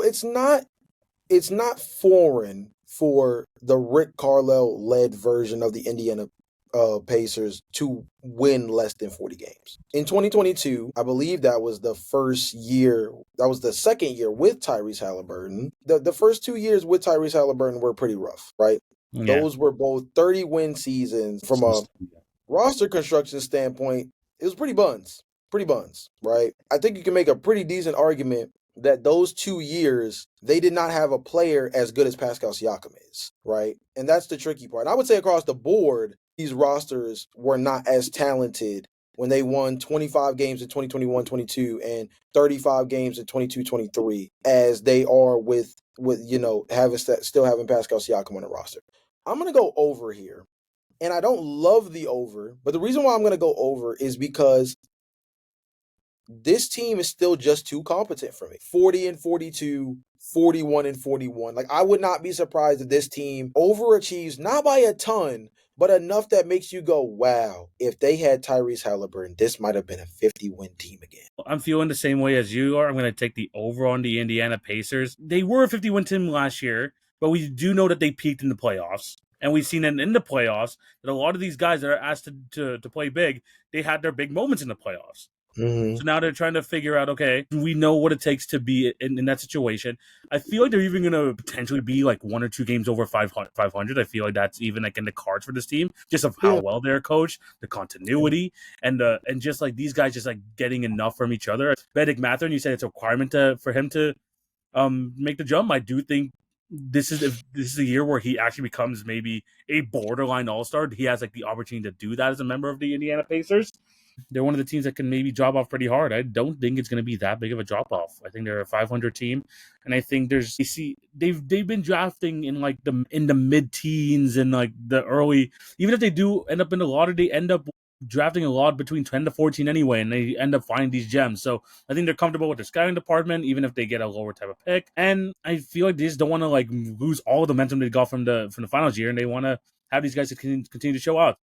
it's not foreign for the Rick Carlisle led version of the Indiana Pacers to win less than 40 games. In 2022, I believe that was the first year, that was the second year with Tyrese Halliburton. The first 2 years with Tyrese Halliburton were pretty rough, right? Yeah. Those were both 30-win seasons. From a roster construction standpoint, it was pretty buns. Pretty buns, right? I think you can make a pretty decent argument that those 2 years, they did not have a player as good as Pascal Siakam is, right? And that's the tricky part. I would say across the board, these rosters were not as talented when they won 25 games in 2021-22 and 35 games in 22-23 as they are with still having Pascal Siakam on the roster. I'm going to go over here. And I don't love the over, but the reason why I'm going to go over is because this team is still just too competent for me. 40-42, 41-41. Like, I would not be surprised if this team overachieves, not by a ton, but enough that makes you go, wow, if they had Tyrese Halliburton, this might have been a 50-win team again. I'm feeling the same way as you are. I'm going to take the over on the Indiana Pacers. They were a 50-win team last year, but we do know that they peaked in the playoffs. And we've seen in the playoffs that a lot of these guys that are asked to play big, they had their big moments in the playoffs. Mm-hmm. So now they're trying to figure out, okay, we know what it takes to be in that situation. I feel like they're even going to potentially be like 1 or 2 games over 500. I feel like that's even like in the cards for this team, just of how well they're coached, the continuity, and just like these guys just like getting enough from each other. Bennedict Mathurin, you said it's a requirement for him to make the jump. I do think this is a year where he actually becomes maybe a borderline all-star. He has like the opportunity to do that as a member of the Indiana Pacers. They're one of the teams that can maybe drop off pretty hard. I don't think it's going to be that big of a drop off. I think they're a 500 team, and I think they've been drafting in like in the mid teens and like the early. Even if they do end up in the lottery, they end up drafting a lot between 10 to 14 anyway, and they end up finding these gems. So I think they're comfortable with their scouting department, even if they get a lower type of pick. And I feel like they just don't want to like lose all the momentum they got from the finals year, and they want to have these guys continue to show out.